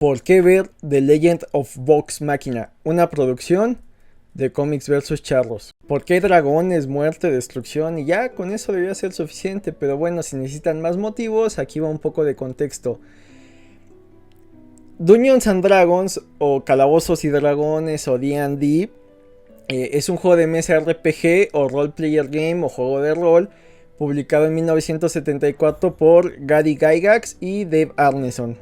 ¿Por qué ver The Legend of Vox Machina? Una producción de Comics vs Charros. ¿Por qué dragones, muerte, destrucción? Y ya con eso debería ser suficiente. Pero bueno, si necesitan más motivos, aquí va un poco de contexto. Dungeons and Dragons, o Calabozos y Dragones, o D&D, es un juego de mesa RPG o role player game o juego de rol publicado en 1974 por Gary Gygax y Dave Arneson.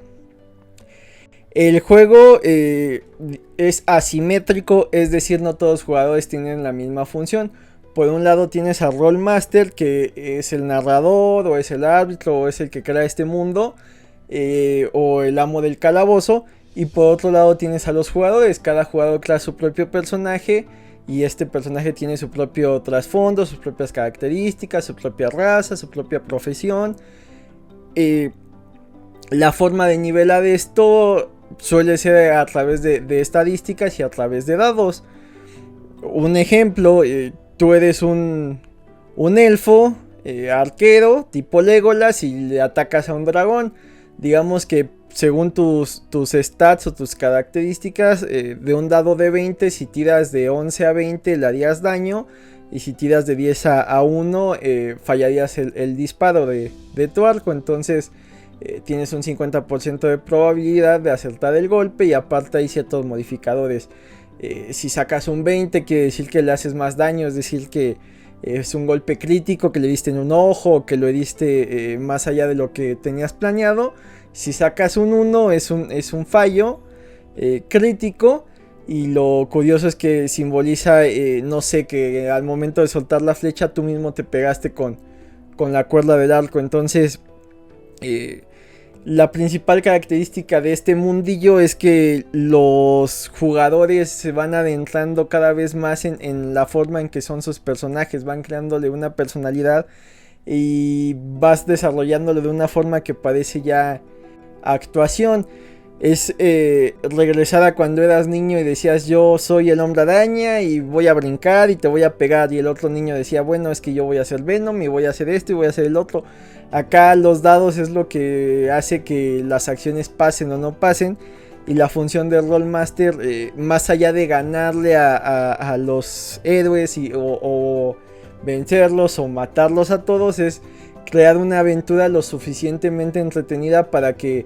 El juego es asimétrico, es decir, no todos los jugadores tienen la misma función. Por un lado tienes al Rollmaster, que es el narrador, o es el árbitro, o es el que crea este mundo, o el amo del calabozo. Y por otro lado tienes a los jugadores, cada jugador crea su propio personaje. Y este personaje tiene su propio trasfondo, sus propias características, su propia raza, su propia profesión. La forma de nivelar esto suele ser a través de estadísticas y a través de dados. Un ejemplo, tú eres un elfo arquero tipo Legolas y le atacas a un dragón. Digamos que según tus stats o tus características, de un dado de 20, si tiras de 11 a 20 le harías daño. Y si tiras de 10 a 1, fallarías el disparo de tu arco. Entonces tienes un 50% de probabilidad de acertar el golpe. Y aparte hay ciertos modificadores. Si sacas un 20 quiere decir que le haces más daño. Es decir que es un golpe crítico, que le diste en un ojo, o que lo heriste más allá de lo que tenías planeado. Si sacas un 1 es un fallo crítico. Y lo curioso es que simboliza, no sé, que al momento de soltar la flecha tú mismo te pegaste con la cuerda del arco. Entonces, la principal característica de este mundillo es que los jugadores se van adentrando cada vez más en la forma en que son sus personajes. Van creándole una personalidad y vas desarrollándolo de una forma que parece ya actuación. Es regresar a cuando eras niño y decías yo soy el hombre araña y voy a brincar y te voy a pegar. Y el otro niño decía bueno es que yo voy a hacer Venom y voy a hacer esto y voy a hacer el otro. Acá los dados es lo que hace que las acciones pasen o no pasen. Y la función del Rollmaster, más allá de ganarle a los héroes o vencerlos o matarlos a todos, es crear una aventura lo suficientemente entretenida para que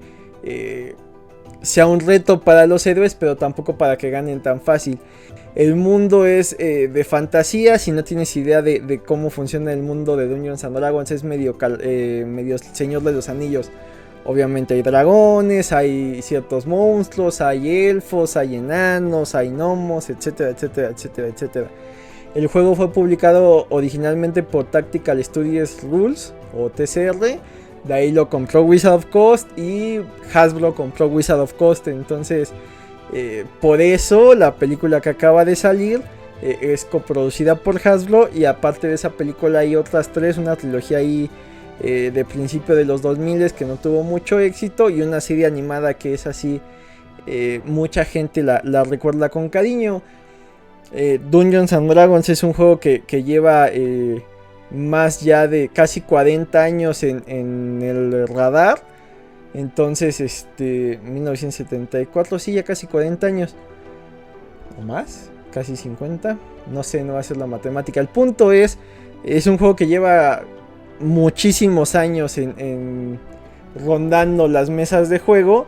sea un reto para los héroes, pero tampoco para que ganen tan fácil. El mundo es de fantasía. Si no tienes idea de cómo funciona el mundo de Dungeons and Dragons, es medio Señor de los Anillos. Obviamente hay dragones, hay ciertos monstruos, hay elfos, hay enanos, hay gnomos, etcétera, etcétera, etcétera, etcétera. El juego fue publicado originalmente por Tactical Studios Rules o TCR. De ahí lo compró Wizard of Coast y Hasbro compró Wizard of Coast. Entonces, por eso la película que acaba de salir es coproducida por Hasbro. Y aparte de esa película hay otras tres, una trilogía ahí de principio de los 2000 que no tuvo mucho éxito. Y una serie animada que es así, mucha gente la recuerda con cariño. Dungeons and Dragons es un juego que lleva más ya de casi 40 años en el radar. Entonces, 1974, sí, ya casi 40 años. ¿O más? Casi 50. No sé, no va a ser la matemática. El punto es un juego que lleva muchísimos años rondando las mesas de juego.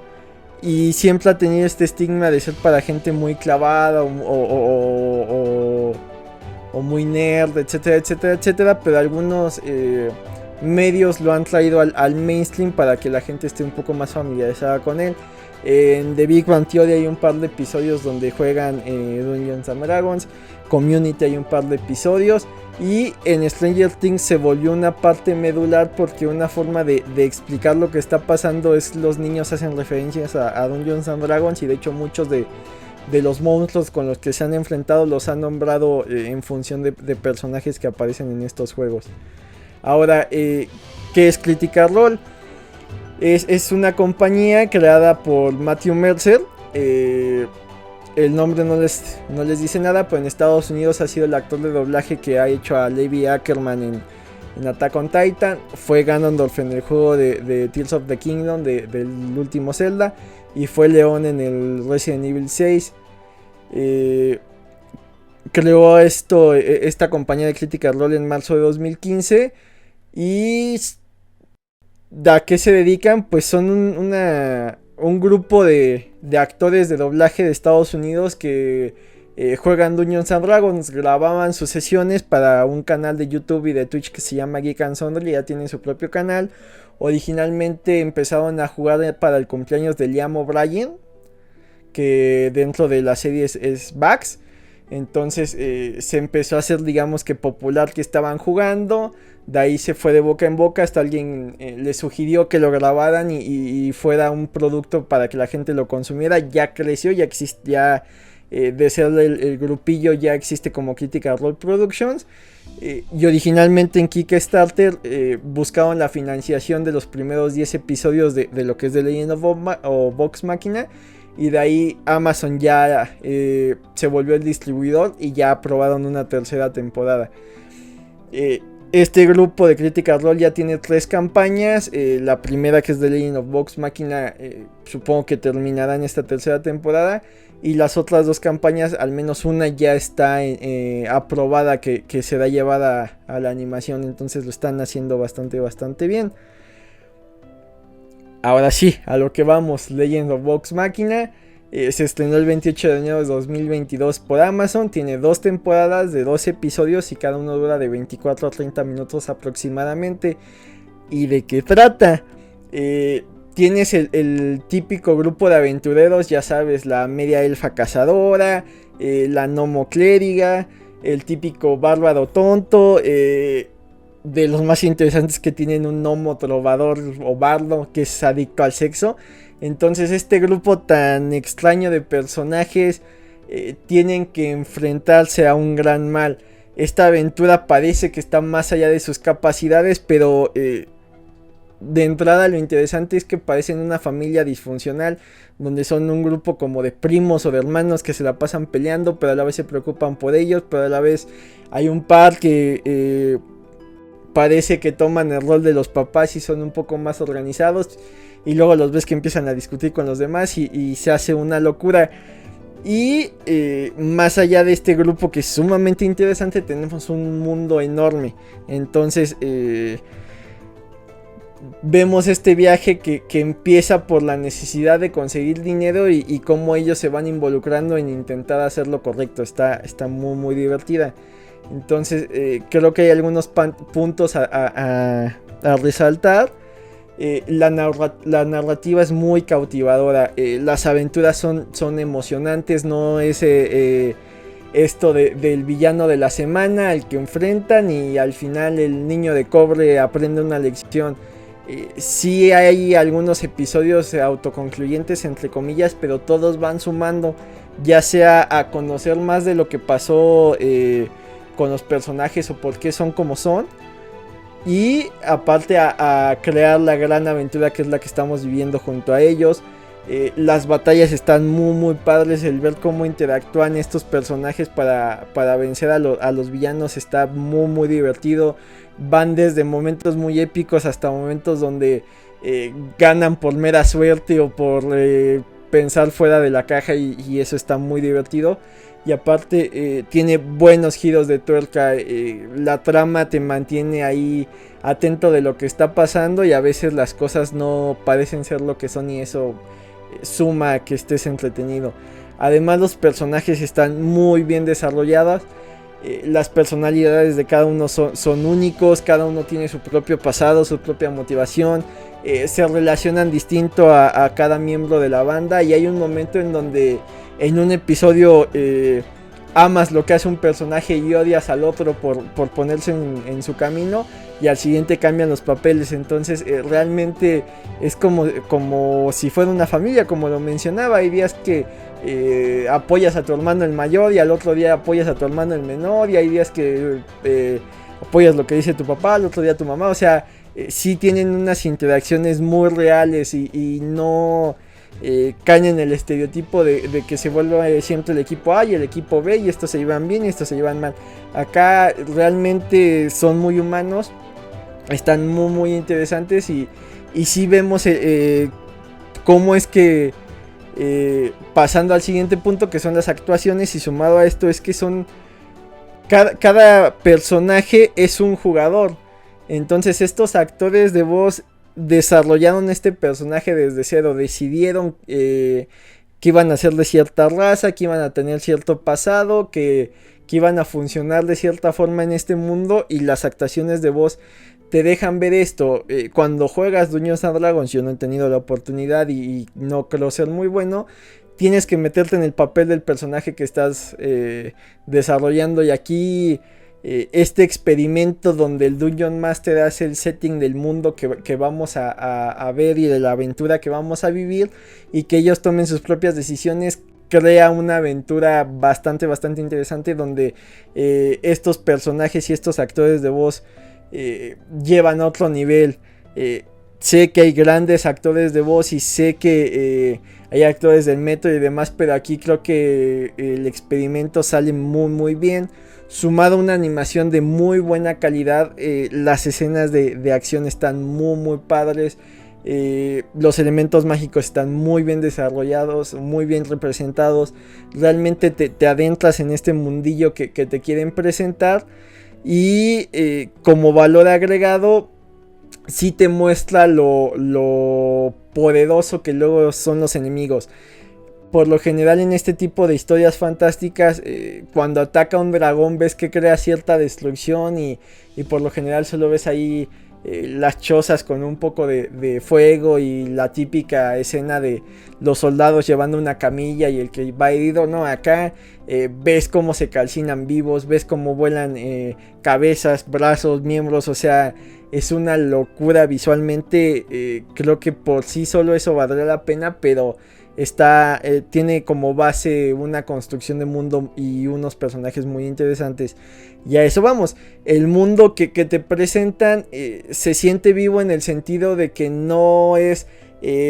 Y siempre ha tenido este estigma de ser para gente muy clavada o muy nerd, etcétera, etcétera, etcétera. Pero algunos medios lo han traído al mainstream para que la gente esté un poco más familiarizada con él. En The Big Bang Theory hay un par de episodios donde juegan Dungeons and Dragons. Community hay un par de episodios. Y en Stranger Things se volvió una parte medular porque una forma de explicar lo que está pasando es los niños hacen referencias a Dungeons and Dragons. Y de hecho muchos de los monstruos con los que se han enfrentado los han nombrado en función de personajes que aparecen en estos juegos. Ahora, ¿qué es Critical Role? Es una compañía creada por Matthew Mercer. El nombre no les dice nada, pero en Estados Unidos ha sido el actor de doblaje que ha hecho a Levi Ackerman en Attack on Titan. Fue Ganondorf en el juego de Tears of the Kingdom del último Zelda. y fue León en el Resident Evil 6. Creó esta compañía de Critical Role en marzo de 2015. ¿Y a qué se dedican? Pues son un grupo de actores de doblaje de Estados Unidos que juegan Dungeons and Dragons. Grababan sus sesiones para un canal de YouTube y de Twitch que se llama Geek and Sundry. Ya tienen su propio canal. Originalmente empezaron a jugar para el cumpleaños de Liam O'Brien, que dentro de la serie es Bugs. Entonces se empezó a hacer, digamos que popular que estaban jugando. De ahí se fue de boca en boca hasta alguien le sugirió que lo grabaran y fuera un producto para que la gente lo consumiera. Ya creció, ya existe, ya de ser el grupillo ya existe como Critical Role Productions. Y originalmente en Kickstarter buscaban la financiación de los primeros 10 episodios de lo que es The Legend of Vox Machina. Y de ahí Amazon ya se volvió el distribuidor y ya aprobaron una tercera temporada. Este grupo de Critical Role ya tiene 3 campañas. La primera, que es The Legend of Vox Machina, supongo que terminará en esta tercera temporada. Y las otras 2 campañas, al menos una ya está aprobada que será llevada a la animación. Entonces lo están haciendo bastante bien. Ahora sí, a lo que vamos. Legend of Vox Machina se estrenó el 28 de enero de 2022 por Amazon. Tiene 2 temporadas de 12 episodios y cada uno dura de 24 a 30 minutos aproximadamente. ¿Y de qué trata? Tienes el típico grupo de aventureros, ya sabes, la media elfa cazadora, la gnomo clériga, el típico bárbaro tonto, de los más interesantes que tienen un gnomo trovador o bardo que es adicto al sexo. Entonces este grupo tan extraño de personajes tienen que enfrentarse a un gran mal. Esta aventura parece que está más allá de sus capacidades, pero de entrada lo interesante es que parecen una familia disfuncional, donde son un grupo como de primos o de hermanos que se la pasan peleando, pero a la vez se preocupan por ellos, pero a la vez hay un par que parece que toman el rol de los papás y son un poco más organizados, y luego los ves que empiezan a discutir con los demás y se hace una locura. Y más allá de este grupo, que es sumamente interesante, tenemos un mundo enorme. Entonces vemos este viaje que empieza por la necesidad de conseguir dinero y cómo ellos se van involucrando en intentar hacer lo correcto. Está muy divertida. Entonces creo que hay algunos puntos a resaltar. La narrativa es muy cautivadora. Las aventuras son emocionantes. No es esto del villano de la semana al que enfrentan y al final el niño de cobre aprende una lección. Sí hay algunos episodios autoconcluyentes entre comillas, pero todos van sumando, ya sea a conocer más de lo que pasó con los personajes o por qué son como son, y aparte a crear la gran aventura que es la que estamos viviendo junto a ellos. Las batallas están muy padres. El ver cómo interactúan estos personajes para vencer a los villanos está muy divertido. Van desde momentos muy épicos hasta momentos donde ganan por mera suerte o por pensar fuera de la caja, y eso está muy divertido. Y aparte tiene buenos giros de tuerca. La trama te mantiene ahí atento de lo que está pasando, y a veces las cosas no parecen ser lo que son, y eso suma a que estés entretenido. Además, los personajes están muy bien desarrollados. Las personalidades de cada uno son únicos. Cada uno tiene su propio pasado, su propia motivación. Se relacionan distinto a cada miembro de la banda. Y hay un momento en donde en un episodio amas lo que hace un personaje y odias al otro por ponerse en su camino, y al siguiente cambian los papeles. Entonces realmente es como si fuera una familia, como lo mencionaba. Hay días que apoyas a tu hermano el mayor y al otro día apoyas a tu hermano el menor, y hay días que apoyas lo que dice tu papá, al otro día tu mamá. O sea, sí tienen unas interacciones muy reales y no caen en el estereotipo de que se vuelve siempre el equipo A y el equipo B, y estos se llevan bien y estos se llevan mal. Acá realmente son muy humanos, están muy interesantes, y sí vemos cómo es que Pasando al siguiente punto, que son las actuaciones, y sumado a esto es que son... Cada personaje es un jugador. Entonces estos actores de voz desarrollaron este personaje desde cero. Decidieron que iban a ser de cierta raza, que iban a tener cierto pasado, que iban a funcionar de cierta forma en este mundo. Y las actuaciones de voz te dejan ver esto. Cuando juegas Dungeons and Dragons, yo no he tenido la oportunidad y no creo ser muy bueno. Tienes que meterte en el papel del personaje que estás desarrollando. Y aquí este experimento donde el Dungeon Master hace el setting del mundo que vamos a ver y de la aventura que vamos a vivir, y que ellos tomen sus propias decisiones, crea una aventura bastante interesante, donde estos personajes y estos actores de voz llevan a otro nivel. Sé que hay grandes actores de voz y sé que hay actores del metro y demás, pero aquí creo que el experimento sale muy bien. Sumado a una animación de muy buena calidad, las escenas de acción están muy padres. Los elementos mágicos están muy bien desarrollados, muy bien representados. Realmente te adentras en este mundillo que te quieren presentar. Y como valor agregado, sí te muestra lo poderoso que luego son los enemigos. Por lo general en este tipo de historias fantásticas, cuando ataca un dragón ves que crea cierta destrucción, y por lo general solo ves ahí las chozas con un poco de fuego, y la típica escena de los soldados llevando una camilla y el que va herido. No, acá ves cómo se calcinan vivos, ves cómo vuelan cabezas, brazos, miembros. O sea, es una locura visualmente. Creo que por sí solo eso valdría la pena, pero tiene como base una construcción de mundo y unos personajes muy interesantes. Y a eso vamos. El mundo que te presentan se siente vivo, en el sentido de que no es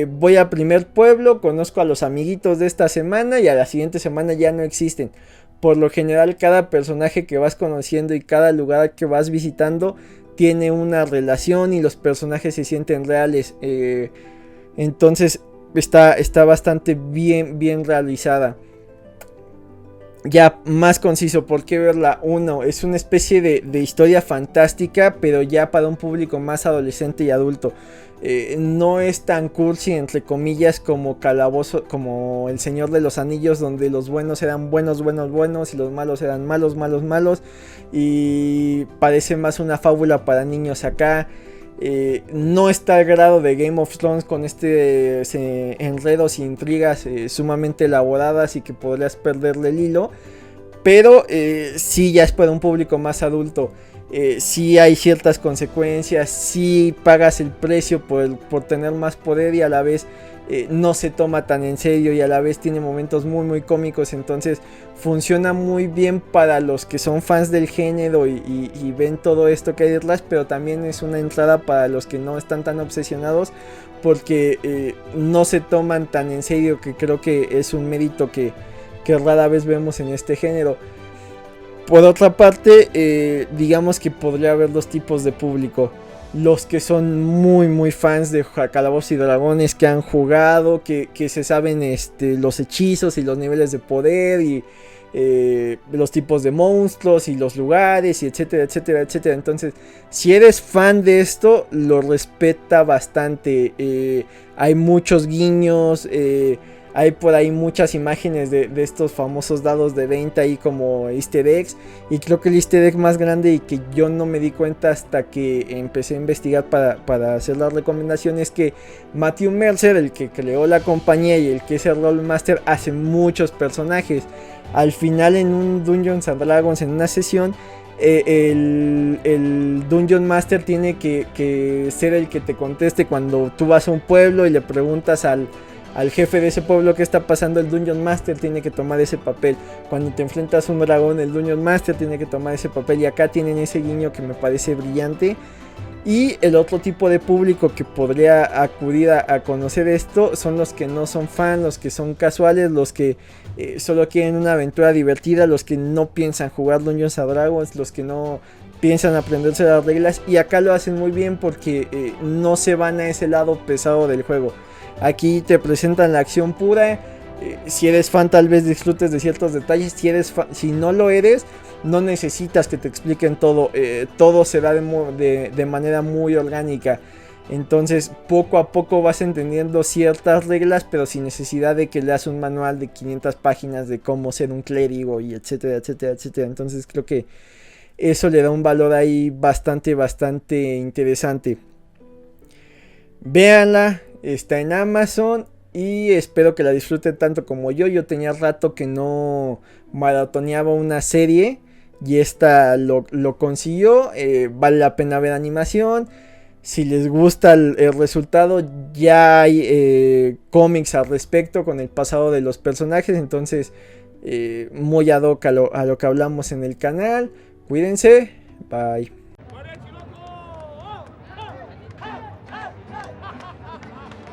voy al primer pueblo, conozco a los amiguitos de esta semana y a la siguiente semana ya no existen. Por lo general, cada personaje que vas conociendo y cada lugar que vas visitando tiene una relación, y los personajes se sienten reales. Entonces está bastante bien realizada. Ya más conciso, ¿por qué verla? Uno, es una especie de historia fantástica, pero ya para un público más adolescente y adulto. No es tan cursi, entre comillas, como Calabozo, como El Señor de los Anillos, donde los buenos eran buenos y los malos eran malos. Y parece más una fábula para niños acá. No está al grado de Game of Thrones, con enredos y intrigas sumamente elaboradas y que podrías perderle el hilo. Pero sí ya es para un público más adulto. Sí hay ciertas consecuencias, sí pagas el precio por tener más poder, y a la vez no se toma tan en serio, y a la vez tiene momentos muy cómicos. Entonces funciona muy bien para los que son fans del género y ven todo esto que hay detrás, pero también es una entrada para los que no están tan obsesionados, porque no se toman tan en serio, que creo que es un mérito que rara vez vemos en este género. Por otra parte, digamos que podría haber dos tipos de público. Los que son muy fans de Calabozos y Dragones, que han jugado, que se saben los hechizos y los niveles de poder, y los tipos de monstruos y los lugares, y etcétera. Entonces, si eres fan de esto, lo respeta bastante. Hay muchos guiños, hay por ahí muchas imágenes de estos famosos dados de 20 ahí como easter eggs. Y creo que el easter egg más grande, y que yo no me di cuenta hasta que empecé a investigar para hacer la recomendación, es que Matthew Mercer, el que creó la compañía y el que es el Role Master, hace muchos personajes. Al final, en un Dungeons and Dragons, en una sesión, el Dungeon Master tiene que ser el que te conteste cuando tú vas a un pueblo y le preguntas al jefe de ese pueblo qué está pasando. El Dungeon Master tiene que tomar ese papel. Cuando te enfrentas a un dragón, el Dungeon Master tiene que tomar ese papel. Y acá tienen ese guiño que me parece brillante. Y el otro tipo de público que podría acudir a conocer esto son los que no son fans, los que son casuales, los que solo quieren una aventura divertida, los que no piensan jugar Dungeons and Dragons, los que no piensan aprenderse las reglas. Y acá lo hacen muy bien, porque no se van a ese lado pesado del juego. Aquí te presentan la acción pura, Si eres fan, tal vez disfrutes de ciertos detalles. Si no lo eres, no necesitas que te expliquen todo. Todo se da de manera muy orgánica. Entonces poco a poco vas entendiendo ciertas reglas, pero sin necesidad de que leas un manual de 500 páginas de cómo ser un clérigo y etcétera, etcétera, etcétera. Entonces creo que eso le da un valor ahí bastante, bastante interesante. Véanla, está en Amazon y espero que la disfruten tanto como yo. Yo tenía rato que no maratoneaba una serie y esta lo consiguió. Vale la pena ver animación. Si les gusta el resultado, ya hay cómics al respecto con el pasado de los personajes. Entonces, muy ad hoc a lo que hablamos en el canal. Cuídense. Bye.